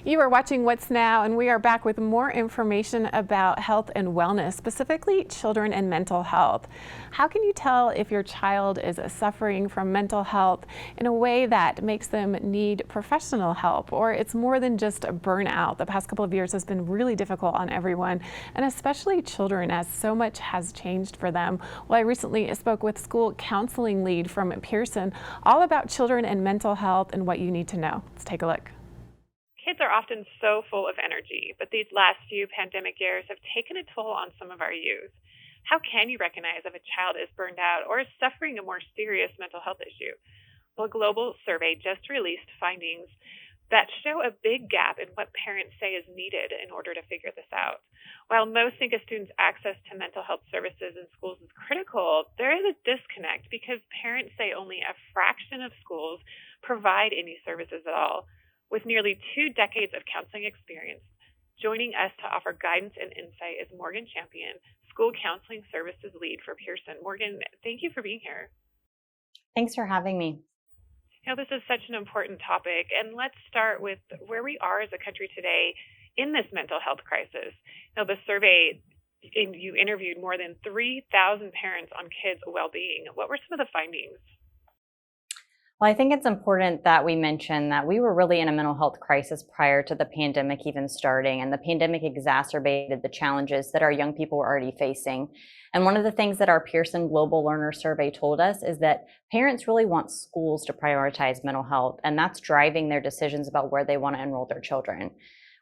You are watching What's Now, and we are back with more information about health and wellness, specifically children and mental health. How can you tell if your child is suffering from mental health in a way that makes them need professional help, or it's more than just a burnout? The past couple of years has been really difficult on everyone, and especially children, as so much has changed for them. Well, I recently spoke with school counseling lead from Pearson all about children and mental health and what you need to know. Let's take a look. Kids are often so full of energy, but these last few pandemic years have taken a toll on some of our youth. How can you recognize if a child is burned out or is suffering a more serious mental health issue? Well, a global survey just released findings that show a big gap in what parents say is needed in order to figure this out. While most think a student's access to mental health services in schools is critical, there is a disconnect because parents say only a fraction of schools provide any services at all. With nearly 2 decades of counseling experience, joining us to offer guidance and insight is Morgan Champion, School Counseling Services Lead for Pearson. Morgan, thank you for being here. Thanks for having me. This is such an important topic, and let's start with where we are as a country today in this mental health crisis. The survey, you interviewed more than 3,000 parents on kids' well-being. What were some of the findings? Well, I think it's important that we mention that we were really in a mental health crisis prior to the pandemic even starting, and the pandemic exacerbated the challenges that our young people were already facing. And one of the things that our Pearson Global Learner Survey told us is that parents really want schools to prioritize mental health, and that's driving their decisions about where they want to enroll their children.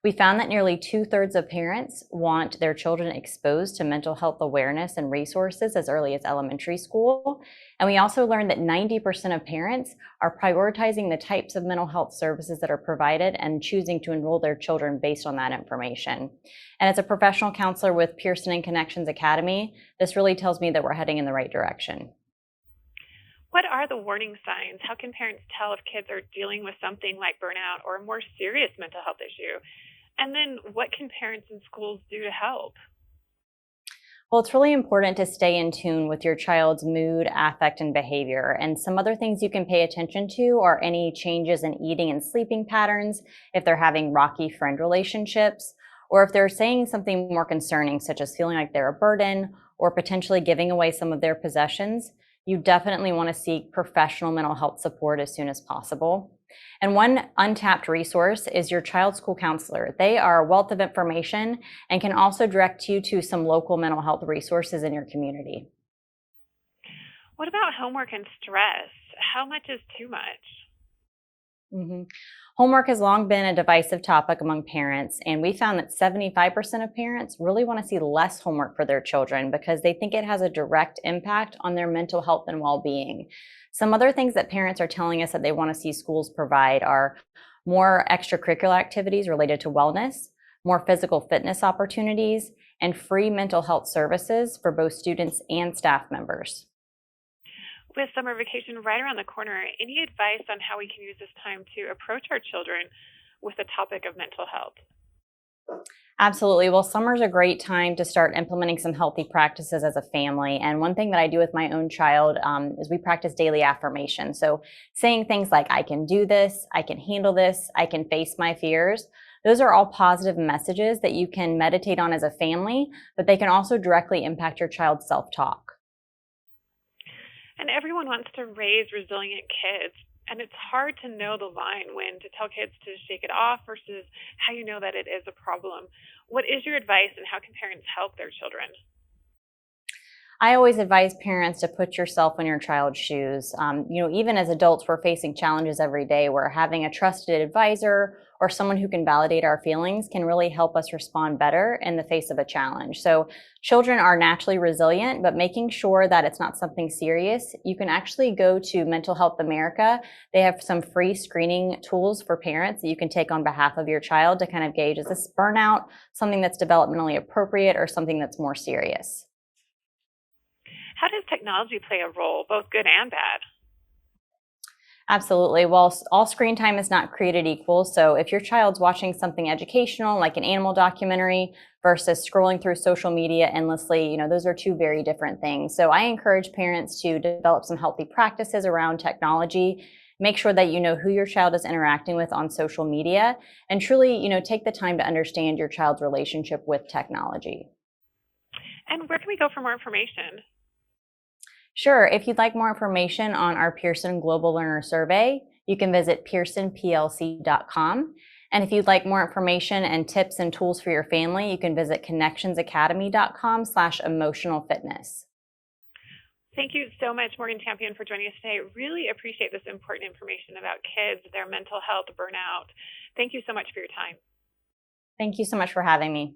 We found that nearly 2/3 of parents want their children exposed to mental health awareness and resources as early as elementary school. And we also learned that 90% of parents are prioritizing the types of mental health services that are provided and choosing to enroll their children based on that information. And as a professional counselor with Pearson and Connections Academy, this really tells me that we're heading in the right direction. What are the warning signs? How can parents tell if kids are dealing with something like burnout or a more serious mental health issue? And then what can parents and schools do to help? Well, it's really important to stay in tune with your child's mood, affect, and behavior. And some other things you can pay attention to are any changes in eating and sleeping patterns, if they're having rocky friend relationships, or if they're saying something more concerning, such as feeling like they're a burden or potentially giving away some of their possessions. You definitely want to seek professional mental health support as soon as possible. And one untapped resource is your child's school counselor. They are a wealth of information and can also direct you to some local mental health resources in your community. What about homework and stress? How much is too much? Homework has long been a divisive topic among parents, and we found that 75% of parents really want to see less homework for their children because they think it has a direct impact on their mental health and well-being. Some other things that parents are telling us that they want to see schools provide are more extracurricular activities related to wellness, more physical fitness opportunities, and free mental health services for both students and staff members. With summer vacation right around the corner, any advice on how we can use this time to approach our children with the topic of mental health? Absolutely. Well, summer's a great time to start implementing some healthy practices as a family. And one thing that I do with my own child is we practice daily affirmation. So saying things like, I can do this, I can handle this, I can face my fears. Those are all positive messages that you can meditate on as a family, but they can also directly impact your child's self-talk. And everyone wants to raise resilient kids. And it's hard to know the line when to tell kids to shake it off versus how you know that it is a problem. What is your advice and how can parents help their children? I always advise parents to put yourself in your child's shoes. Even as adults, we're facing challenges every day where having a trusted advisor or someone who can validate our feelings can really help us respond better in the face of a challenge. So children are naturally resilient, but making sure that it's not something serious, you can actually go to Mental Health America. They have some free screening tools for parents that you can take on behalf of your child to kind of gauge, is this burnout, something that's developmentally appropriate, or something that's more serious? How does technology play a role, both good and bad? Absolutely. Well, all screen time is not created equal. So if your child's watching something educational, like an animal documentary, versus scrolling through social media endlessly, those are two very different things. So I encourage parents to develop some healthy practices around technology Make sure that you know who your child is interacting with on social media, and truly, take the time to understand your child's relationship with technology. And where can we go for more information? Sure, if you'd like more information on our Pearson Global Learner Survey, you can visit pearsonplc.com. And if you'd like more information and tips and tools for your family, you can visit connectionsacademy.com/emotional fitness. Thank you so much, Morgan Champion, for joining us today. Really appreciate this important information about kids, their mental health, burnout. Thank you so much for your time. Thank you so much for having me.